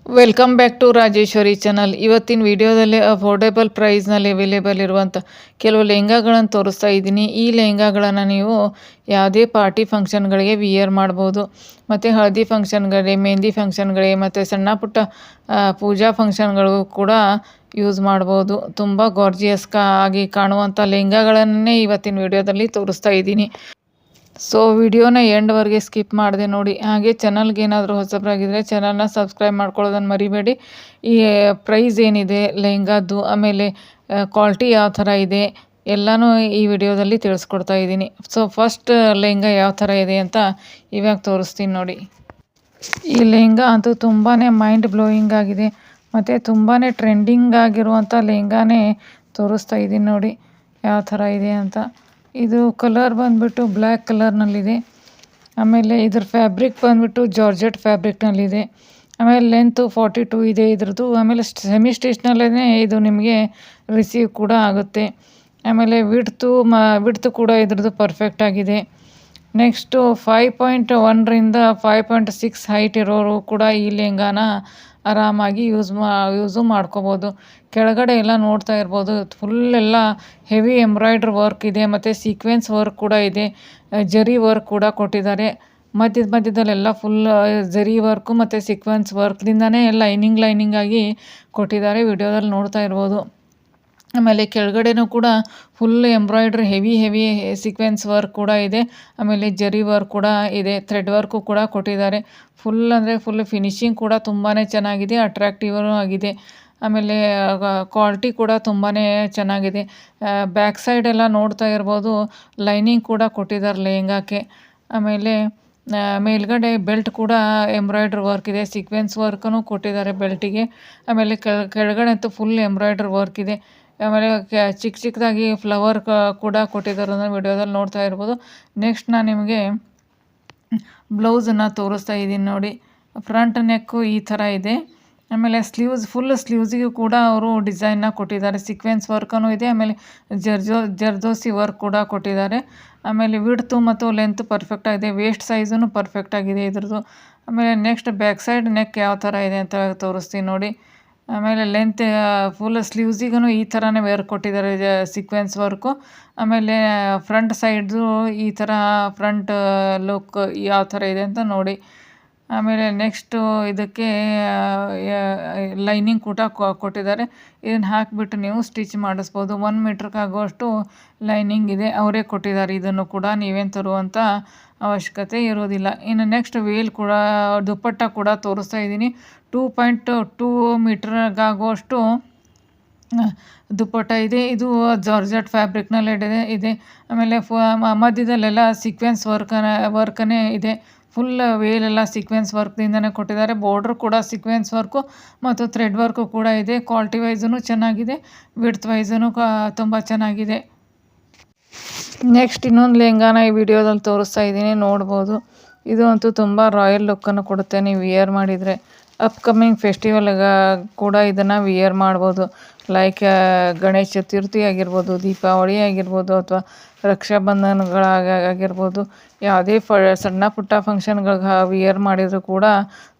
Welcome back to Rajeshwari channel. ಇವತ್ತಿನ ವಿಡಿಯೋದಲ್ಲಿ affordable ಪ್ರೈಸ್ನಲ್ಲಿ available ಇರುವಂಥ ಕೆಲವು ಲೆಹಂಗಾಗಳನ್ನು ತೋರಿಸ್ತಾ ಇದ್ದೀನಿ. ಈ ಲೆಹಂಗಾಗಳನ್ನು ನೀವು ಯಾವುದೇ ಪಾರ್ಟಿ ಫಂಕ್ಷನ್ಗಳಿಗೆ ವಿಯರ್ ಮಾಡ್ಬೋದು. ಮತ್ತು ಹಳದಿ ಫಂಕ್ಷನ್ಗಳಿಗೆ, ಮೆಹಂದಿ ಫಂಕ್ಷನ್ಗಳಿಗೆ ಮತ್ತು ಸಣ್ಣ ಪುಟ್ಟ ಪೂಜಾ ಫಂಕ್ಷನ್ಗಳಿಗೂ ಕೂಡ ಯೂಸ್ ಮಾಡ್ಬೋದು. ತುಂಬ ಗಾರ್ಜಿಯಸ್ ಆಗಿ ಕಾಣುವಂಥ ಲೆಹಂಗಾಗಳನ್ನೇ ಇವತ್ತಿನ ವಿಡಿಯೋದಲ್ಲಿ ತೋರಿಸ್ತಾ ಇದ್ದೀನಿ. ಸೊ ವಿಡಿಯೋನ ಎಂಡ್ವರೆಗೆ ಸ್ಕಿಪ್ ಮಾಡಿದೆ ನೋಡಿ. ಹಾಗೆ ಚಾನಲ್ಗೆ ಏನಾದರೂ ಹೊಸಬರಾಗಿದ್ದರೆ ಚಾನಲ್ನ ಸಬ್ಸ್ಕ್ರೈಬ್ ಮಾಡ್ಕೊಳ್ಳೋದನ್ನು ಮರಿಬೇಡಿ. ಈ ಪ್ರೈಸ್ ಏನಿದೆ ಲೆಹಂಗಾದ್ದು, ಆಮೇಲೆ ಕ್ವಾಲಿಟಿ ಯಾವ ಥರ ಇದೆ ಎಲ್ಲನೂ ಈ ವಿಡಿಯೋದಲ್ಲಿ ತಿಳಿಸ್ಕೊಡ್ತಾ ಇದ್ದೀನಿ. ಸೊ ಫಸ್ಟ್ ಲೆಹಂಗಾ ಯಾವ ಥರ ಇದೆ ಅಂತ ಇವಾಗ ತೋರಿಸ್ತೀನಿ ನೋಡಿ. ಈ ಲೆಹಂಗಾ ಅಂತೂ ತುಂಬಾ ಮೈಂಡ್ ಬ್ಲೋಯಿಂಗ್ ಆಗಿದೆ ಮತ್ತು ತುಂಬಾ ಟ್ರೆಂಡಿಂಗ್ ಆಗಿರುವಂಥ ಲೆಹಂಗಾನೇ ತೋರಿಸ್ತಾ ಇದ್ದೀನಿ ನೋಡಿ ಯಾವ ಥರ ಇದೆ ಅಂತ. ಇದು ಕಲರ್ ಬಂದುಬಿಟ್ಟು ಬ್ಲ್ಯಾಕ್ ಕಲರ್ನಲ್ಲಿದೆ. ಆಮೇಲೆ ಇದ್ರ ಫ್ಯಾಬ್ರಿಕ್ ಬಂದುಬಿಟ್ಟು ಜಾರ್ಜೆಟ್ ಫ್ಯಾಬ್ರಿಕ್ನಲ್ಲಿದೆ. ಆಮೇಲೆ ಲೆಂತು 42 ಇದೆ ಇದ್ರದ್ದು. ಆಮೇಲೆ ಸೆಮಿ ಸ್ಟಿಚ್ನಲ್ಲೇ ಇದು ನಿಮಗೆ ರಿಸೀವ್ ಕೂಡ ಆಗುತ್ತೆ. ಆಮೇಲೆ ವಿಡ್ತು ಕೂಡ ಇದ್ರದ್ದು ಪರ್ಫೆಕ್ಟ್ ಆಗಿದೆ. ನೆಕ್ಸ್ಟು 5.1ರಿಂದ 5.6 ಹೈಟ್ ಇರೋರು ಕೂಡ ಈ ಲೆಹಂಗಾನ ಆರಾಮಾಗಿ ಯೂಸು ಮಾಡ್ಕೋಬೋದು. ಕೆಳಗಡೆ ಎಲ್ಲ ನೋಡ್ತಾ ಇರ್ಬೋದು, ಫುಲ್ ಎಲ್ಲ ಹೆವಿ ಎಂಬ್ರಾಯ್ಡ್ರ್ ವರ್ಕ್ ಇದೆ ಮತ್ತು ಸೀಕ್ವೆನ್ಸ್ ವರ್ಕ್ ಕೂಡ ಇದೆ. ಜರಿ ವರ್ಕ್ ಕೂಡ ಕೊಟ್ಟಿದ್ದಾರೆ. ಮಧ್ಯದಲ್ಲೆಲ್ಲ ಫುಲ್ ಜರಿ ವರ್ಕು ಮತ್ತು ಸೀಕ್ವೆನ್ಸ್ ವರ್ಕ್ದಿಂದನೇ ಲೈನಿಂಗ್ ಆಗಿ ಕೊಟ್ಟಿದ್ದಾರೆ. ವಿಡಿಯೋದಲ್ಲಿ ನೋಡ್ತಾ ಇರ್ಬೋದು. ಆಮೇಲೆ ಕೆಳಗಡೆನೂ ಕೂಡ full embroidery heavy sequence work ಕೂಡ ಇದೆ. ಆಮೇಲೆ ಜರಿ ವರ್ಕ್ ಕೂಡ ಇದೆ, ಥ್ರೆಡ್ ವರ್ಕು ಕೂಡ ಕೊಟ್ಟಿದ್ದಾರೆ. ಫುಲ್ ಫಿನಿಶಿಂಗ್ ಕೂಡ ತುಂಬಾ ಚೆನ್ನಾಗಿದೆ, ಅಟ್ರಾಕ್ಟಿವ್ ಆಗಿದೆ. ಆಮೇಲೆ ಕ್ವಾಲಿಟಿ ಕೂಡ ತುಂಬಾ ಚೆನ್ನಾಗಿದೆ. ಬ್ಯಾಕ್ ಸೈಡ್ ಎಲ್ಲ ನೋಡ್ತಾ ಇರ್ಬೋದು, ಲೈನಿಂಗ್ ಕೂಡ ಕೊಟ್ಟಿದ್ದಾರೆ ಲೆಹಂಗಾಕ್ಕೆ. ಆಮೇಲೆ ಮೇಲ್ಗಡೆ ಬೆಲ್ಟ್ ಕೂಡ ಎಂಬ್ರಾಯ್ಡ್ರಿ ವರ್ಕ್ ಇದೆ, ಸೀಕ್ವೆನ್ಸ್ ವರ್ಕನ್ನು ಕೊಟ್ಟಿದ್ದಾರೆ ಬೆಲ್ಟಿಗೆ. ಆಮೇಲೆ ಕೆಳಗಡೆ ಅಂತೂ ಫುಲ್ ಎಂಬ್ರಾಯ್ಡ್ರಿ ವರ್ಕ್ ಇದೆ. ಆಮೇಲೆ ಚಿಕ್ಕದಾಗಿ ಫ್ಲವರ್ ಕೂಡ ಕೊಟ್ಟಿದ್ದಾರೆ, ವಿಡಿಯೋದಲ್ಲಿ ನೋಡ್ತಾ ಇರ್ಬೋದು. ನೆಕ್ಸ್ಟ್ ನಾನು ನಿಮಗೆ ಬ್ಲೌಸನ್ನು ತೋರಿಸ್ತಾ ಇದ್ದೀನಿ ನೋಡಿ. ಫ್ರಂಟ್ ನೆಕ್ಕು ಈ ಥರ ಇದೆ. ಆಮೇಲೆ ಫುಲ್ ಸ್ಲೀವ್ಸಿಗೂ ಕೂಡ ಅವರು ಡಿಸೈನ್ನ ಕೊಟ್ಟಿದ್ದಾರೆ. ಸೀಕ್ವೆನ್ಸ್ ವರ್ಕೂ ಇದೆ. ಆಮೇಲೆ ಜರ್ದೋಸಿ ವರ್ಕ್ ಕೂಡ ಕೊಟ್ಟಿದ್ದಾರೆ. ಆಮೇಲೆ ವಿಡ್ತು ಮತ್ತು ಲೆಂತ್ ಪರ್ಫೆಕ್ಟ್ ಆಗಿದೆ. ವೇಸ್ಟ್ ಸೈಜೂ ಪರ್ಫೆಕ್ಟ್ ಆಗಿದೆ ಇದ್ರದ್ದು. ಆಮೇಲೆ ನೆಕ್ಸ್ಟ್ ಬ್ಯಾಕ್ ಸೈಡ್ ನೆಕ್ ಯಾವ ಥರ ಇದೆ ಅಂತ ತೋರಿಸ್ತೀನಿ ನೋಡಿ. ಆಮೇಲೆ ಲೆಂತ್ ಫುಲ್ ಸ್ಲೀವ್ಸಿಗೂ ಈ ಥರನೇ ವೇರ್ ಕೊಟ್ಟಿದ್ದಾರೆ, ಸೀಕ್ವೆನ್ಸ್ ವರ್ಕು. ಆಮೇಲೆ ಫ್ರಂಟ್ ಸೈಡ್ದು ಈ ಥರ ಫ್ರಂಟ್ ಲುಕ್ ಯಾವ ಥರ ಇದೆ ಅಂತ ನೋಡಿ. ಆಮೇಲೆ ನೆಕ್ಸ್ಟು ಇದಕ್ಕೆ ಲೈನಿಂಗ್ ಕೂಡ ಕೊಟ್ಟಿದ್ದಾರೆ. ಇದನ್ನು ಹಾಕಿಬಿಟ್ಟು ನೀವು ಸ್ಟಿಚ್ ಮಾಡಿಸ್ಬೋದು. 1 ಮೀಟ್ರ್ಗಾಗುವಷ್ಟು ಲೈನಿಂಗ್ ಇದೆ, ಅವರೇ ಕೊಟ್ಟಿದ್ದಾರೆ. ಇದನ್ನು ಕೂಡ ನೀವೇನು ತರುವಂಥ ಅವಶ್ಯಕತೆ ಇರೋದಿಲ್ಲ. ಇನ್ನು ನೆಕ್ಸ್ಟ್ ವೇಲ್ ಕೂಡ, ದುಪ್ಪಟ್ಟ ಕೂಡ ತೋರಿಸ್ತಾ ಇದ್ದೀನಿ. 2.2 ಮೀಟ್ರ್ಗಾಗುವಷ್ಟು ದುಪ್ಪಟ್ಟ ಇದೆ. ಇದು ಜಾರ್ಜೆಟ್ ಫ್ಯಾಬ್ರಿಕ್ನಲ್ಲೇ ಇದೆ. ಆಮೇಲೆ ಮಧ್ಯದಲ್ಲೆಲ್ಲ ಸೀಕ್ವೆನ್ಸ್ ವರ್ಕನೇ ಇದೆ. ಫುಲ್ ವೇಲೆಲ್ಲ ಸೀಕ್ವೆನ್ಸ್ ವರ್ಕ್ದಿಂದನೇ ಕೊಟ್ಟಿದ್ದಾರೆ. ಬಾರ್ಡ್ರ್ ಕೂಡ ಸೀಕ್ವೆನ್ಸ್ ವರ್ಕು ಮತ್ತು ಥ್ರೆಡ್ ವರ್ಕು ಕೂಡ ಇದೆ. ಕ್ವಾಲಿಟಿ ವೈಸೂ ಚೆನ್ನಾಗಿದೆ, ವಿಡ್ತ್ ವೈಸೂ ತುಂಬ ಚೆನ್ನಾಗಿದೆ. ನೆಕ್ಸ್ಟ್ ಇನ್ನೊಂದು ಲೆಹಂಗಾನ ಈ ವಿಡಿಯೋದಲ್ಲಿ ತೋರಿಸ್ತಾ ಇದ್ದೀನಿ, ನೋಡ್ಬೋದು. ಇದು ಅಂತೂ ತುಂಬ ರಾಯಲ್ ಲುಕ್ಕನ್ನು ಕೊಡುತ್ತೆ ನೀವು ವಿಯರ್ ಮಾಡಿದರೆ. ಅಪ್ಕಮಿಂಗ್ ಫೆಸ್ಟಿವಲ್ಗೆ ಕೂಡ ಇದನ್ನು ವಿಯರ್ ಮಾಡ್ಬೋದು. ಲೈಕ್ ಗಣೇಶ ಚತುರ್ಥಿ ಆಗಿರ್ಬೋದು, ದೀಪಾವಳಿ ಆಗಿರ್ಬೋದು, ಅಥವಾ ರಕ್ಷಾಬಂಧನಗಳಾಗಿರ್ಬೋದು. ಯಾವುದೇ ಸಣ್ಣ ಪುಟ್ಟ ಫಂಕ್ಷನ್ಗಳಿಗೆ ವಿಯರ್ ಮಾಡಿದರೂ ಕೂಡ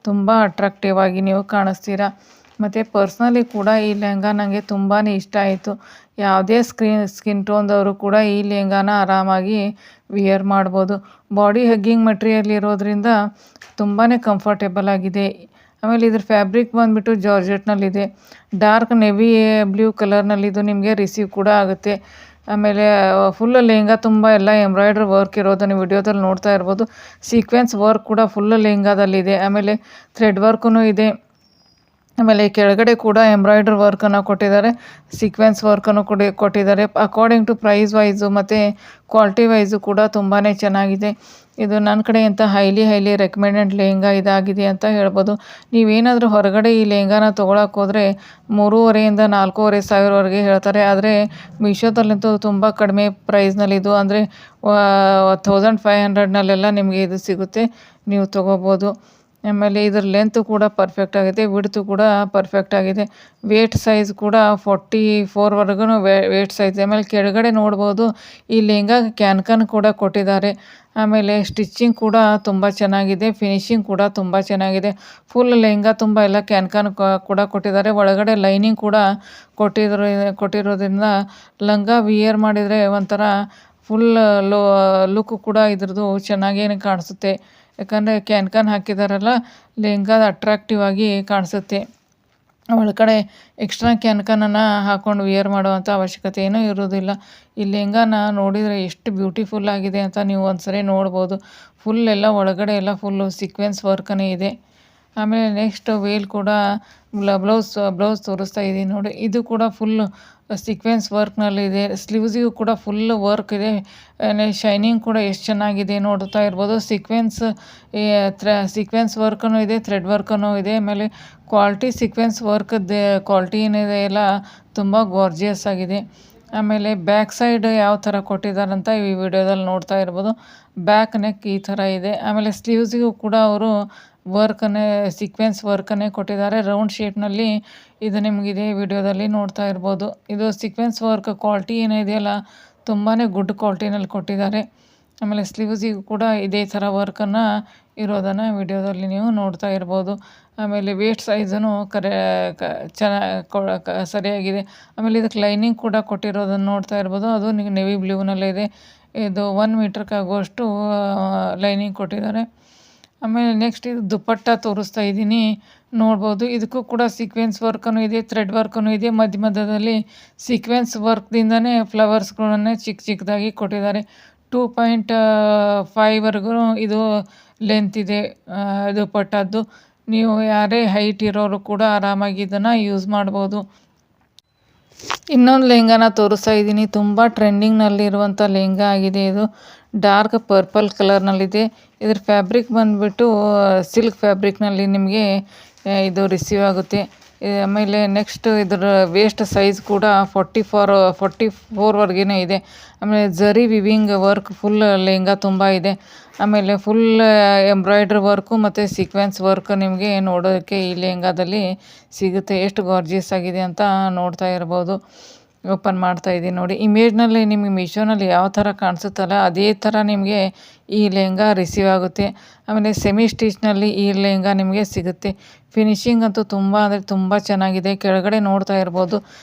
ತುಂಬ ಅಟ್ರಾಕ್ಟಿವ್ ಆಗಿ ನೀವು ಕಾಣಿಸ್ತೀರ. ಮತ್ತು ಪರ್ಸ್ನಲಿ ಕೂಡ ಈ ಲೆಹಂಗಾ ನನಗೆ ತುಂಬಾ ಇಷ್ಟ ಆಯಿತು. ಯಾವುದೇ ಸ್ಕಿನ್ ಟೋನ್ದವರು ಕೂಡ ಈ ಲೆಹಂಗಾನ ಆರಾಮಾಗಿ ವಿಯರ್ ಮಾಡ್ಬೋದು. ಬಾಡಿ ಹಗ್ಗಿಂಗ್ ಮೆಟೀರಿಯಲ್ ಇರೋದ್ರಿಂದ ತುಂಬಾ ಕಂಫರ್ಟೇಬಲ್ ಆಗಿದೆ. ಆಮೇಲೆ ಇದ್ರ ಫ್ಯಾಬ್ರಿಕ್ ಬಂದುಬಿಟ್ಟು ಜಾರ್ಜೆಟ್ನಲ್ಲಿದೆ. ಡಾರ್ಕ್ ನೆವಿ ಬ್ಲೂ ಕಲರ್ನಲ್ಲಿದ್ದು ನಿಮಗೆ ರಿಸೀವ್ ಕೂಡ ಆಗುತ್ತೆ. ಆಮೇಲೆ ಫುಲ್ ಲೆಹಂಗಾ ತುಂಬ ಎಲ್ಲ ಎಂಬ್ರಾಯ್ಡ್ರಿ ವರ್ಕ್ ಇರೋದನ್ನು ವಿಡಿಯೋದಲ್ಲಿ ನೋಡ್ತಾ ಇರ್ಬೋದು. ಸೀಕ್ವೆನ್ಸ್ ವರ್ಕ್ ಕೂಡ ಫುಲ್ ಲೆಹಂಗಾದಲ್ಲಿದೆ. ಆಮೇಲೆ ಥ್ರೆಡ್ ವರ್ಕೂ ಇದೆ. ಆಮೇಲೆ ಕೆಳಗಡೆ ಕೂಡ ಎಂಬ್ರಾಯ್ಡ್ರಿ ವರ್ಕನ್ನು ಕೊಟ್ಟಿದ್ದಾರೆ, ಸೀಕ್ವೆನ್ಸ್ ವರ್ಕನ್ನು ಕೊಟ್ಟಿದ್ದಾರೆ. ಅಕಾರ್ಡಿಂಗ್ ಟು ಪ್ರೈಸ್ ವೈಸು ಮತ್ತು ಕ್ವಾಲಿಟಿ ವೈಸು ಕೂಡ ತುಂಬಾ ಚೆನ್ನಾಗಿದೆ. ಇದು ನನ್ನ ಕಡೆಯಿಂದ ಹೈಲಿ ರೆಕಮೆಂಡೆಡ್ ಲೆಹಂಗಾ ಇದಾಗಿದೆ ಅಂತ ಹೇಳ್ಬೋದು. ನೀವೇನಾದರೂ ಹೊರಗಡೆ ಈ ಲೆಹಂಗಾನ ತೊಗೊಳಕ್ಕೆ ಹೋದರೆ 3,500ರಿಂದ 4,500 ಸಾವಿರವರೆಗೆ ಹೇಳ್ತಾರೆ. ಆದರೆ ಮೀಶೋದಲ್ಲಂತೂ ತುಂಬ ಕಡಿಮೆ ಪ್ರೈಸ್ನಲ್ಲಿದ್ದು, ಅಂದರೆ 1500ನಲ್ಲೆಲ್ಲ ನಿಮಗೆ ಇದು ಸಿಗುತ್ತೆ, ನೀವು ತೊಗೋಬೋದು. ಆಮೇಲೆ ಇದರ ಲೆಂತ್ ಕೂಡ ಪರ್ಫೆಕ್ಟ್ ಆಗಿದೆ, ವಿಡ್ತು ಕೂಡ ಪರ್ಫೆಕ್ಟ್ ಆಗಿದೆ. ವೇಟ್ ಸೈಜ್ ಕೂಡ 44ವರೆಗೂ ವೇಟ್ ಸೈಜ್. ಆಮೇಲೆ ಕೆಳಗಡೆ ನೋಡ್ಬೋದು ಈ ಲೆಹಂಗಾಗೆ ಕ್ಯಾನ್ಕನ್ ಕೂಡ ಕೊಟ್ಟಿದ್ದಾರೆ. ಆಮೇಲೆ ಸ್ಟಿಚಿಂಗ್ ಕೂಡ ತುಂಬ ಚೆನ್ನಾಗಿದೆ, ಫಿನಿಶಿಂಗ್ ಕೂಡ ತುಂಬ ಚೆನ್ನಾಗಿದೆ. ಫುಲ್ ಲೆಹಂಗಾ ತುಂಬ ಎಲ್ಲ ಕ್ಯಾನ್ಕನ್ ಕೂಡ ಕೊಟ್ಟಿದ್ದಾರೆ. ಒಳಗಡೆ ಲೈನಿಂಗ್ ಕೂಡ ಕೊಟ್ಟಿರೋದ್ರಿಂದ ಲಂಗ ವಿಯರ್ ಮಾಡಿದರೆ ಒಂಥರ ಫುಲ್ ಲುಕ್ ಕೂಡ ಇದ್ರದ್ದು ಚೆನ್ನಾಗೇ ಕಾಣಿಸುತ್ತೆ. ಯಾಕಂದರೆ ಕ್ಯಾನ್ಕನ್ ಹಾಕಿದಾರಲ್ಲ, ಲೆಹಂಗಾದ ಅಟ್ರಾಕ್ಟಿವ್ ಆಗಿ ಕಾಣಿಸುತ್ತೆ. ಒಳಗಡೆ ಎಕ್ಸ್ಟ್ರಾ ಕ್ಯಾನ್ಕನನ್ನು ಹಾಕ್ಕೊಂಡು ವಿಯರ್ ಮಾಡುವಂಥ ಅವಶ್ಯಕತೆ ಏನೂ ಇರೋದಿಲ್ಲ. ಈ ಲೆಹಂಗಾನ ನೋಡಿದರೆ ಎಷ್ಟು ಬ್ಯೂಟಿಫುಲ್ ಆಗಿದೆ ಅಂತ ನೀವು ಒಂದ್ಸರಿ ನೋಡ್ಬೋದು. ಫುಲ್ ಎಲ್ಲ ಒಳಗಡೆ ಎಲ್ಲ ಫುಲ್ಲು ಸೀಕ್ವೆನ್ಸ್ ವರ್ಕನೇ ಇದೆ. ಆಮೇಲೆ ನೆಕ್ಸ್ಟ್ ವೇಲ್ ಕೂಡ ಬ್ಲೌಸ್ ತೋರಿಸ್ತಾ ಇದ್ದೀನಿ ನೋಡಿ. ಇದು ಕೂಡ ಫುಲ್ ಸೀಕ್ವೆನ್ಸ್ ವರ್ಕ್ನಲ್ಲಿದೆ. ಸ್ಲೀವ್ಸಿಗೂ ಕೂಡ ಫುಲ್ ವರ್ಕ್ ಇದೆ. ಶೈನಿಂಗ್ ಕೂಡ ಎಷ್ಟು ಚೆನ್ನಾಗಿದೆ ನೋಡ್ತಾ ಇರ್ಬೋದು. ಸೀಕ್ವೆನ್ಸ್ ವರ್ಕೂ ಇದೆ, ಥ್ರೆಡ್ ವರ್ಕೂ ಇದೆ. ಆಮೇಲೆ ಕ್ವಾಲಿಟಿ ಸೀಕ್ವೆನ್ಸ್ ವರ್ಕದ್ದು ಕ್ವಾಲಿಟಿ ಏನಿದೆ ಎಲ್ಲ ತುಂಬ ಗಾರ್ಜಿಯಸ್ ಆಗಿದೆ. ಆಮೇಲೆ ಬ್ಯಾಕ್ ಸೈಡ್ ಯಾವ ಥರ ಕೊಟ್ಟಿದ್ದಾರಂತ ಈ ವಿಡಿಯೋದಲ್ಲಿ ನೋಡ್ತಾ ಇರ್ಬೋದು. ಬ್ಯಾಕ್ ನೆಕ್ ಈ ಥರ ಇದೆ. ಆಮೇಲೆ ಸ್ಲೀವ್ಸಿಗೂ ಕೂಡ ಅವರು ಸೀಕ್ವೆನ್ಸ್ ವರ್ಕನ್ನೇ ಕೊಟ್ಟಿದ್ದಾರೆ. ರೌಂಡ್ ಶೇಪ್ನಲ್ಲಿ ಇದು ನಿಮಗಿದೆ ವಿಡಿಯೋದಲ್ಲಿ ನೋಡ್ತಾ ಇರ್ಬೋದು. ಇದು ಸೀಕ್ವೆನ್ಸ್ ವರ್ಕ್ ಕ್ವಾಲಿಟಿ ಏನಿದೆಯಲ್ಲ ತುಂಬಾ ಗುಡ್ ಕ್ವಾಲಿಟಿನಲ್ಲಿ ಕೊಟ್ಟಿದ್ದಾರೆ. ಆಮೇಲೆ ಸ್ಲೀವ್ಸಿಗೂ ಕೂಡ ಇದೇ ಥರ ವರ್ಕನ್ನು ಇರೋದನ್ನು ವಿಡಿಯೋದಲ್ಲಿ ನೀವು ನೋಡ್ತಾ ಇರ್ಬೋದು. ಆಮೇಲೆ ವೇಸ್ಟ್ ಸೈಜನು ಸರಿಯಾಗಿದೆ. ಆಮೇಲೆ ಇದಕ್ಕೆ ಲೈನಿಂಗ್ ಕೂಡ ಕೊಟ್ಟಿರೋದನ್ನು ನೋಡ್ತಾ ಇರ್ಬೋದು. ಅದು ನೆವಿ ಬ್ಲೂನಲ್ಲಿದೆ. ಇದು 1 ಮೀಟ್ರ್ಗಾಗುವಷ್ಟು ಲೈನಿಂಗ್ ಕೊಟ್ಟಿದ್ದಾರೆ. ಆಮೇಲೆ ನೆಕ್ಸ್ಟ್ ಇದು ದುಪ್ಪಟ್ಟ ತೋರಿಸ್ತಾ ಇದ್ದೀನಿ ನೋಡ್ಬೋದು. ಇದಕ್ಕೂ ಕೂಡ ಸೀಕ್ವೆನ್ಸ್ ವರ್ಕೂ ಇದೆ, ಥ್ರೆಡ್ ವರ್ಕೂ ಇದೆ. ಮಧ್ಯದಲ್ಲಿ ಸೀಕ್ವೆನ್ಸ್ ವರ್ಕ್ದಿಂದನೇ ಫ್ಲವರ್ಸ್ಗಳನ್ನೇ ಚಿಕ್ಕದಾಗಿ ಕೊಟ್ಟಿದ್ದಾರೆ. 2.5ವರೆಗೂ ಇದು ಲೆಂತ್ ಇದೆ ದುಪ್ಪಟ್ಟದ್ದು. ನೀವು ಯಾರೇ ಹೈಟ್ ಇರೋರು ಕೂಡ ಆರಾಮಾಗಿ ಇದನ್ನು ಯೂಸ್ ಮಾಡ್ಬೋದು. ಇನ್ನೊಂದು ಲೆಹಂಗಾನ ತೋರಿಸ್ತಾ ಇದ್ದೀನಿ. ತುಂಬ ಟ್ರೆಂಡಿಂಗ್ನಲ್ಲಿರುವಂಥ ಲೆಹಂಗಾ ಆಗಿದೆ ಇದು. ಡಾರ್ಕ್ ಪರ್ಪಲ್ ಕಲರ್ನಲ್ಲಿದೆ. ಇದ್ರ ಫ್ಯಾಬ್ರಿಕ್ ಬಂದುಬಿಟ್ಟು ಸಿಲ್ಕ್ ಫ್ಯಾಬ್ರಿಕ್ನಲ್ಲಿ ನಿಮಗೆ ಇದು ರಿಸೀವ್ ಆಗುತ್ತೆ. ಆಮೇಲೆ ನೆಕ್ಸ್ಟ್ ಇದರ ವೇಸ್ಟ್ ಸೈಜ್ ಕೂಡ 44ವರೆಗೇ ಇದೆ. ಆಮೇಲೆ ಜರಿ ವಿವಿಂಗ್ ವರ್ಕ್ ಫುಲ್ ಲೆಹಂಗಾ ತುಂಬ ಇದೆ. ಆಮೇಲೆ ಫುಲ್ ಎಂಬ್ರಾಯ್ಡ್ರಿ ವರ್ಕು ಮತ್ತು ಸೀಕ್ವೆನ್ಸ್ ವರ್ಕ್ ನಿಮಗೆ ನೋಡೋದಕ್ಕೆ ಈ ಲೆಹಂಗಾದಲ್ಲಿ ಸಿಗುತ್ತೆ. ಎಷ್ಟು ಗಾರ್ಜಿಯಸ್ ಆಗಿದೆ ಅಂತ ನೋಡ್ತಾ ಇರ್ಬೋದು. ಓಪನ್ ಮಾಡ್ತಾ ಇದ್ದೀನಿ ನೋಡಿ. ಇಮೇಜ್ನಲ್ಲಿ ನಿಮಗೆ ಮೀಶೋನಲ್ಲಿ ಯಾವ ಥರ ಕಾಣಿಸುತ್ತಲ್ಲ ಅದೇ ಥರ ನಿಮಗೆ ಈ ಲೆಹಂಗಾ ರಿಸೀವ್ ಆಗುತ್ತೆ. ಆಮೇಲೆ ಸೆಮಿ ಸ್ಟಿಚ್ನಲ್ಲಿ ಈ ಲೆಹಂಗಾ ನಿಮಗೆ ಸಿಗುತ್ತೆ. ಫಿನಿಶಿಂಗ್ ಅಂತೂ ತುಂಬ ಅಂದರೆ ತುಂಬ ಚೆನ್ನಾಗಿದೆ. ಕೆಳಗಡೆ ನೋಡ್ತಾ ಇರ್ಬೋದು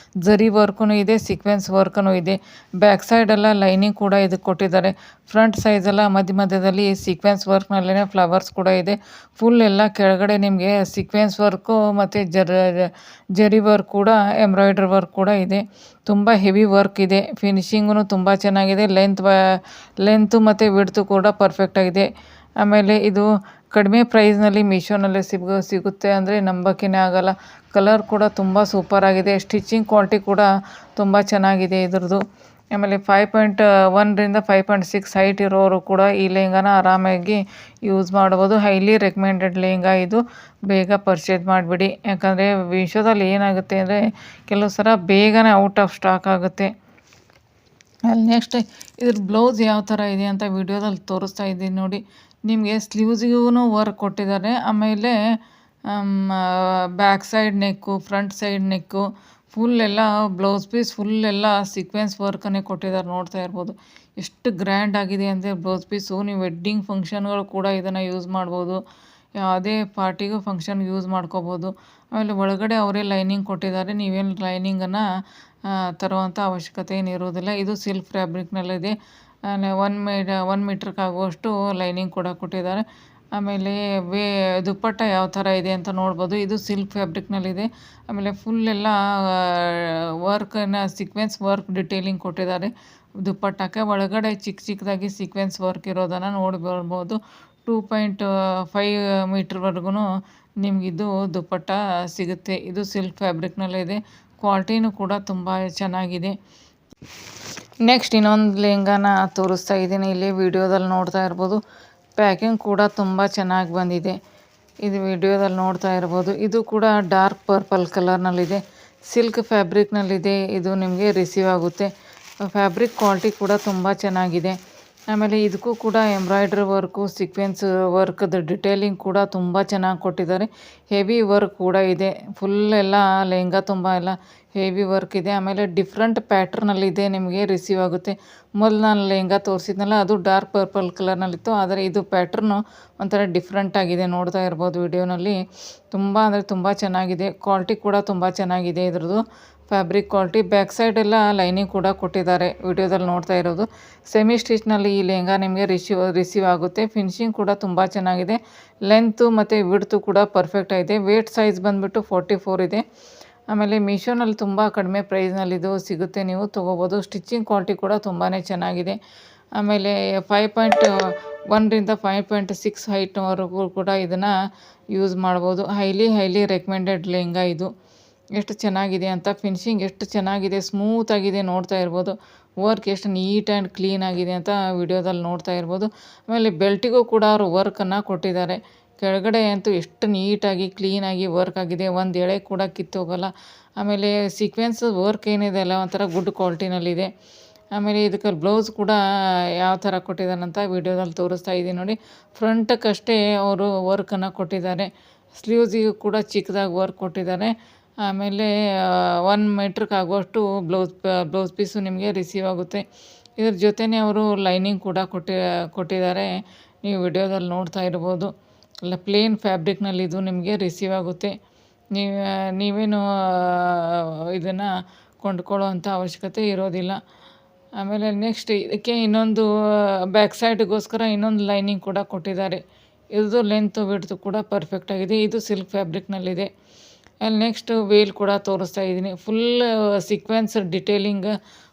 ಜರಿ ವರ್ಕೂ ಇದೆ, ಸೀಕ್ವೆನ್ಸ್ ವರ್ಕೂ ಇದೆ. ಬ್ಯಾಕ್ ಸೈಡೆಲ್ಲ ಲೈನಿಂಗ್ ಕೂಡ ಇದಕ್ಕೆ ಕೊಟ್ಟಿದ್ದಾರೆ. ಫ್ರಂಟ್ ಸೈಜೆಲ್ಲ ಮಧ್ಯದಲ್ಲಿ ಸೀಕ್ವೆನ್ಸ್ ವರ್ಕ್ನಲ್ಲೇ ಫ್ಲವರ್ಸ್ ಕೂಡ ಇದೆ. ಫುಲ್ ಎಲ್ಲ ಕೆಳಗಡೆ ನಿಮಗೆ ಸೀಕ್ವೆನ್ಸ್ ವರ್ಕು ಮತ್ತು ಜರಿ ವರ್ಕ್ ಕೂಡ ಎಂಬ್ರಾಯ್ಡ್ರಿ ವರ್ಕ್ ಕೂಡ ಇದೆ. ತುಂಬ ಹೆವಿ ವರ್ಕ್ ಇದೆ. ಫಿನಿಶಿಂಗೂ ತುಂಬ ಚೆನ್ನಾಗಿದೆ. ಲೆಂತು ಮತ್ತು ವಿಡ್ತು ಕೂಡ ಪರ್ಫೆಕ್ಟ್ ಆಗಿದೆ. ಆಮೇಲೆ ಇದು ಕಡಿಮೆ ಪ್ರೈಸ್ನಲ್ಲಿ ಮೀಶೋನಲ್ಲಿ ಸಿಗುತ್ತೆ ಅಂದರೆ ನಂಬೋಕ್ಕೇ ಆಗಲ್ಲ. ಕಲರ್ ಕೂಡ ತುಂಬ ಸೂಪರ್ ಆಗಿದೆ. ಸ್ಟಿಚಿಂಗ್ ಕ್ವಾಲಿಟಿ ಕೂಡ ತುಂಬ ಚೆನ್ನಾಗಿದೆ ಇದ್ರದ್ದು. ಆಮೇಲೆ 5.1ರಿಂದ 5.6 ಹೈಟ್ ಇರೋರು ಕೂಡ ಈ ಲೆಹಂಗಾನ ಆರಾಮಾಗಿ ಯೂಸ್ ಮಾಡ್ಬೋದು. ಹೈಲಿ ರೆಕಮೆಂಡೆಡ್ ಲೆಹಂಗಾ ಇದು. ಬೇಗ ಪರ್ಚೇಸ್ ಮಾಡಿಬಿಡಿ. ಯಾಕಂದರೆ ಮೀಶೋದಲ್ಲಿ ಏನಾಗುತ್ತೆ ಅಂದರೆ ಕೆಲವು ಸಲ ಬೇಗನೆ ಔಟ್ ಆಫ್ ಸ್ಟಾಕ್ ಆಗುತ್ತೆ. ಅಲ್ಲಿ ನೆಕ್ಸ್ಟ್ ಇದ್ರ ಬ್ಲೌಸ್ ಯಾವ ಥರ ಇದೆ ಅಂತ ವಿಡಿಯೋದಲ್ಲಿ ತೋರಿಸ್ತಾ ಇದ್ದೀನಿ ನೋಡಿ. ನಿಮಗೆ ಸ್ಲೀವ್ಸಿಗೂ ವರ್ಕ್ ಕೊಟ್ಟಿದ್ದಾರೆ. ಆಮೇಲೆ ಬ್ಯಾಕ್ ಸೈಡ್ ನೆಕ್ಕು, ಫ್ರಂಟ್ ಸೈಡ್ ನೆಕ್ಕು ಫುಲ್ ಎಲ್ಲ ಬ್ಲೌಸ್ ಪೀಸ್ ಫುಲ್ ಎಲ್ಲ ಸೀಕ್ವೆನ್ಸ್ ವರ್ಕನ್ನೇ ಕೊಟ್ಟಿದ್ದಾರೆ. ನೋಡ್ತಾ ಇರ್ಬೋದು ಎಷ್ಟು ಗ್ರ್ಯಾಂಡ್ ಆಗಿದೆ ಅಂದರೆ ಬ್ಲೌಸ್ ಪೀಸು. ನೀವು ವೆಡ್ಡಿಂಗ್ ಫಂಕ್ಷನ್ಗಳು ಕೂಡ ಇದನ್ನು ಯೂಸ್ ಮಾಡ್ಬೋದು. ಯಾವುದೇ ಪಾರ್ಟಿಗೂ ಫಂಕ್ಷನ್ಗೆ ಯೂಸ್ ಮಾಡ್ಕೋಬೋದು. ಆಮೇಲೆ ಒಳಗಡೆ ಅವರೇ ಲೈನಿಂಗ್ ಕೊಟ್ಟಿದ್ದಾರೆ. ನೀವೇನು ಲೈನಿಂಗನ್ನು ತರುವಂಥ ಅವಶ್ಯಕತೆ ಏನು ಇರೋದಿಲ್ಲ. ಇದು ಸಿಲ್ಕ್ ಫ್ಯಾಬ್ರಿಕ್ನಲ್ಲಿದೆ. 1 ಮೀಟ್ರ್ಗಾಗುವಷ್ಟು ಲೈನಿಂಗ್ ಕೂಡ ಕೊಟ್ಟಿದ್ದಾರೆ. ಆಮೇಲೆ ದುಪ್ಪಟ್ಟ ಯಾವ ಥರ ಇದೆ ಅಂತ ನೋಡ್ಬೋದು. ಇದು ಸಿಲ್ಕ್ ಫ್ಯಾಬ್ರಿಕ್ನಲ್ಲಿದೆ. ಆಮೇಲೆ ಫುಲ್ ಎಲ್ಲ ಸೀಕ್ವೆನ್ಸ್ ವರ್ಕ್ ಡಿಟೇಲಿಂಗ್ ಕೊಟ್ಟಿದ್ದಾರೆ ದುಪ್ಪಟ್ಟಕ್ಕೆ. ಒಳಗಡೆ ಚಿಕ್ಕದಾಗಿ ಸೀಕ್ವೆನ್ಸ್ ವರ್ಕ್ ಇರೋದನ್ನು ನೋಡ್ಬೋದು. 2.5 ಮೀಟ್ರ್ವರೆಗೂ ನಿಮಗಿದು ದುಪ್ಪಟ್ಟ ಸಿಗುತ್ತೆ. ಇದು ಸಿಲ್ಕ್ ಫ್ಯಾಬ್ರಿಕ್ನಲ್ಲಿದೆ. ಕ್ವಾಲಿಟಿನೂ ಕೂಡ ತುಂಬ ಚೆನ್ನಾಗಿದೆ. ನೆಕ್ಸ್ಟ್ ಇನ್ನೊಂದು ಲೆಹಂಗಾನ ತೋರಿಸ್ತಾ ಇದ್ದೀನಿ. ಇಲ್ಲಿ ವಿಡಿಯೋದಲ್ಲಿ ನೋಡ್ತಾ ಇರ್ಬೋದು. ಪ್ಯಾಕಿಂಗ್ ಕೂಡ ತುಂಬ ಚೆನ್ನಾಗಿ ಬಂದಿದೆ. ಇದು ವಿಡಿಯೋದಲ್ಲಿ ನೋಡ್ತಾ ಇರ್ಬೋದು. ಇದು ಕೂಡ ಡಾರ್ಕ್ ಪರ್ಪಲ್ ಕಲರ್ನಲ್ಲಿದೆ. ಸಿಲ್ಕ್ ಫ್ಯಾಬ್ರಿಕ್ನಲ್ಲಿದೆ. ಇದು ನಿಮಗೆ ರಿಸೀವ್ ಆಗುತ್ತೆ. ಫ್ಯಾಬ್ರಿಕ್ ಕ್ವಾಲಿಟಿ ಕೂಡ ತುಂಬ ಚೆನ್ನಾಗಿದೆ. ಆಮೇಲೆ ಇದಕ್ಕೂ ಕೂಡ ಎಂಬ್ರಾಯ್ಡ್ರಿ ವರ್ಕು ಸೀಕ್ವೆನ್ಸ್ ವರ್ಕ್ದು ಡಿಟೇಲಿಂಗ್ ಕೂಡ ತುಂಬ ಚೆನ್ನಾಗಿ ಕೊಟ್ಟಿದ್ದಾರೆ. ಹೆವಿ ವರ್ಕ್ ಕೂಡ ಇದೆ. ಫುಲ್ ಎಲ್ಲ ಲೆಹಂಗಾ ತುಂಬ ಎಲ್ಲ ಹೆವಿ ವರ್ಕ್ ಇದೆ. ಆಮೇಲೆ ಡಿಫ್ರೆಂಟ್ ಪ್ಯಾಟ್ರನಲ್ಲಿದೆ, ನಿಮಗೆ ರಿಸೀವ್ ಆಗುತ್ತೆ. ಮೊದಲು ನಾನು ಲೆಹಂಗಾ ತೋರಿಸಿದ್ನಲ್ಲ ಅದು ಡಾರ್ಕ್ ಪರ್ಪಲ್ ಕಲರ್ನಲ್ಲಿತ್ತು, ಆದರೆ ಇದು ಪ್ಯಾಟ್ರನ್ನು ಒಂಥರ ಡಿಫ್ರೆಂಟ್ ಆಗಿದೆ. ನೋಡ್ತಾ ಇರ್ಬೋದು ವಿಡಿಯೋನಲ್ಲಿ. ತುಂಬ ಅಂದರೆ ತುಂಬ ಚೆನ್ನಾಗಿದೆ. ಕ್ವಾಲಿಟಿ ಕೂಡ ತುಂಬ ಚೆನ್ನಾಗಿದೆ ಇದ್ರದ್ದು ಫ್ಯಾಬ್ರಿಕ್ ಕ್ವಾಲಿಟಿ. ಬ್ಯಾಕ್ ಸೈಡ್ ಎಲ್ಲ ಲೈನಿಂಗ್ ಕೂಡ ಕೊಟ್ಟಿದ್ದಾರೆ ವಿಡಿಯೋದಲ್ಲಿ ನೋಡ್ತಾ ಇರೋದು. ಸೆಮಿ ಸ್ಟಿಚ್ನಲ್ಲಿ ಈ ಲೆಹಂಗಾ ನಿಮಗೆ ರಿಸೀವ್ ಆಗುತ್ತೆ. ಫಿನಿಶಿಂಗ್ ಕೂಡ ತುಂಬ ಚೆನ್ನಾಗಿದೆ. ಲೆಂತು ಮತ್ತು ವಿಡ್ತು ಕೂಡ ಪರ್ಫೆಕ್ಟ್ ಆಗಿದೆ. ವೇಟ್ ಸೈಜ್ ಬಂದುಬಿಟ್ಟು 44 ಇದೆ. ಆಮೇಲೆ ಮೀಶೋನಲ್ಲಿ ತುಂಬ ಕಡಿಮೆ ಪ್ರೈಸ್ನಲ್ಲಿ ಇದು ಸಿಗುತ್ತೆ, ನೀವು ತೊಗೋಬೋದು. ಸ್ಟಿಚಿಂಗ್ ಕ್ವಾಲಿಟಿ ಕೂಡ ತುಂಬಾ ಚೆನ್ನಾಗಿದೆ. ಆಮೇಲೆ 5.1ರಿಂದ 5.6 ಹೈಟ್ವರೆಗೂ ಕೂಡ ಇದನ್ನು ಯೂಸ್ ಮಾಡ್ಬೋದು. ಹೈಲಿ ರೆಕಮೆಂಡೆಡ್ ಲೆಹಂಗಾ ಇದು. ಎಷ್ಟು ಚೆನ್ನಾಗಿದೆ ಅಂತ, ಫಿನಿಶಿಂಗ್ ಎಷ್ಟು ಚೆನ್ನಾಗಿದೆ, ಸ್ಮೂತಾಗಿದೆ, ನೋಡ್ತಾ ಇರ್ಬೋದು. ವರ್ಕ್ ಎಷ್ಟು ನೀಟ್ ಆ್ಯಂಡ್ ಕ್ಲೀನ್ ಆಗಿದೆ ಅಂತ ವಿಡಿಯೋದಲ್ಲಿ ನೋಡ್ತಾ ಇರ್ಬೋದು. ಆಮೇಲೆ ಬೆಲ್ಟಿಗೂ ಕೂಡ ಅವರು ವರ್ಕನ್ನು ಕೊಟ್ಟಿದ್ದಾರೆ. ಕೆಳಗಡೆ ಅಂತೂ ಎಷ್ಟು ನೀಟಾಗಿ ಕ್ಲೀನಾಗಿ ವರ್ಕ್ ಆಗಿದೆ, ಒಂದು ಎಳೆ ಕೂಡ ಕಿತ್ತೋಗಲ್ಲ. ಆಮೇಲೆ ಸೀಕ್ವೆನ್ಸ್ ವರ್ಕ್ ಏನಿದೆ ಅಲ್ಲ ಒಂಥರ ಗುಡ್ ಕ್ವಾಲಿಟಿನಲ್ಲಿದೆ. ಆಮೇಲೆ ಇದಕ್ಕೆ ಬ್ಲೌಸ್ ಕೂಡ ಯಾವ ಥರ ಕೊಟ್ಟಿದ್ದಾರೆ ಅಂತ ವಿಡಿಯೋದಲ್ಲಿ ತೋರಿಸ್ತಾ ಇದ್ದೀನಿ ನೋಡಿ. ಫ್ರಂಟಕ್ಕಷ್ಟೇ ಅವರು ವರ್ಕನ್ನು ಕೊಟ್ಟಿದ್ದಾರೆ. ಸ್ಲೀವ್ಸಿಗೂ ಕೂಡ ಚಿಕ್ಕದಾಗಿ ವರ್ಕ್ ಕೊಟ್ಟಿದ್ದಾರೆ. ಆಮೇಲೆ 1 ಮೀಟ್ರಿಗೆ ಆಗುವಷ್ಟು ಬ್ಲೌಸ್ ಪೀಸು ನಿಮಗೆ ರಿಸೀವ್ ಆಗುತ್ತೆ. ಇದ್ರ ಜೊತೆನೇ ಅವರು ಲೈನಿಂಗ್ ಕೂಡ ಕೊಟ್ಟಿದ್ದಾರೆ, ನೀವು ವಿಡಿಯೋದಲ್ಲಿ ನೋಡ್ತಾ ಇರ್ಬೋದು. ಇಲ್ಲ ಪ್ಲೇನ್ ಫ್ಯಾಬ್ರಿಕ್ನಲ್ಲಿ ಇದು ನಿಮಗೆ ರಿಸೀವ್ ಆಗುತ್ತೆ. ನೀವೇನು ಇದನ್ನು ಕೊಂಡ್ಕೊಳ್ಳೋ ಅಂಥ ಅವಶ್ಯಕತೆ ಇರೋದಿಲ್ಲ. ಆಮೇಲೆ ನೆಕ್ಸ್ಟ್ ಇದಕ್ಕೆ ಇನ್ನೊಂದು ಬ್ಯಾಕ್ ಸೈಡ್ಗೋಸ್ಕರ ಇನ್ನೊಂದು ಲೈನಿಂಗ್ ಕೂಡ ಕೊಟ್ಟಿದ್ದಾರೆ. ಇದು ಲೆಂತು ವಿಡ್ತು ಕೂಡ ಪರ್ಫೆಕ್ಟ್ ಆಗಿದೆ. ಇದು ಸಿಲ್ಕ್ ಫ್ಯಾಬ್ರಿಕ್ನಲ್ಲಿದೆ. ಅಲ್ಲಿ ನೆಕ್ಸ್ಟ್ ವೇಲ್ ಕೂಡ ತೋರಿಸ್ತಾ ಇದ್ದೀನಿ. ಫುಲ್ ಸೀಕ್ವೆನ್ಸ್ ಡಿಟೇಲಿಂಗ್,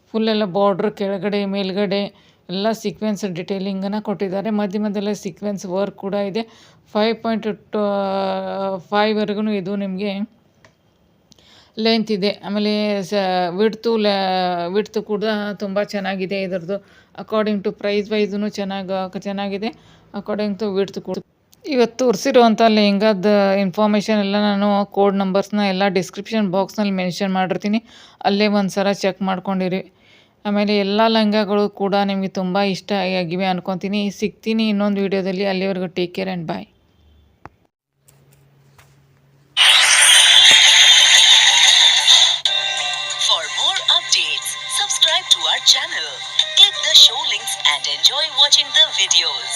ಫುಲ್ ಎಲ್ಲ ಬಾರ್ಡ್ರ್ ಕೆಳಗಡೆ ಮೇಲ್ಗಡೆ ಎಲ್ಲ ಸೀಕ್ವೆನ್ಸ್ ಡಿಟೇಲಿಂಗನ್ನು ಕೊಟ್ಟಿದ್ದಾರೆ. ಮಧ್ಯದಲ್ಲೇ ಸೀಕ್ವೆನ್ಸ್ ವರ್ಕ್ ಕೂಡ ಇದೆ. 5.5ವರೆಗೂ ಇದು ನಿಮಗೆ ಲೆಂತ್ ಇದೆ. ಆಮೇಲೆ ವಿಡ್ತು ಕೂಡ ತುಂಬ ಚೆನ್ನಾಗಿದೆ ಇದರದ್ದು. ಅಕಾರ್ಡಿಂಗ್ ಟು ಪ್ರೈಸ್ ವೈಸೂ ಚೆನ್ನಾಗಿದೆ. ಅಕಾರ್ಡಿಂಗ್ ಟು ವಿಡ್ತು ಕೂಡ. ಇವತ್ತು ತೋರಿಸಿರುವಂಥ ಲೆಹಂಗಾದ ಇನ್ಫಾರ್ಮೇಷನ್ ಎಲ್ಲ ನಾನು ಕೋಡ್ ನಂಬರ್ಸ್ನ ಎಲ್ಲ ಡಿಸ್ಕ್ರಿಪ್ಷನ್ ಬಾಕ್ಸ್ನಲ್ಲಿ ಮೆನ್ಷನ್ ಮಾಡಿರ್ತೀನಿ, ಅಲ್ಲೇ ಒಂದು ಸಲ ಚೆಕ್ ಮಾಡ್ಕೊಂಡಿರಿ. ಆಮೇಲೆ ಎಲ್ಲ ಲೆಹಂಗಾಗಳು ಕೂಡ ನಿಮಗೆ ತುಂಬ ಇಷ್ಟ ಆಗಿವೆ ಅನ್ಕೊತೀನಿ. ಸಿಗ್ತೀನಿ ಇನ್ನೊಂದು ವಿಡಿಯೋದಲ್ಲಿ. ಅಲ್ಲಿವರೆಗೂ take care and bye. For more updates, subscribe to our channel, click the show links and enjoy watching the videos.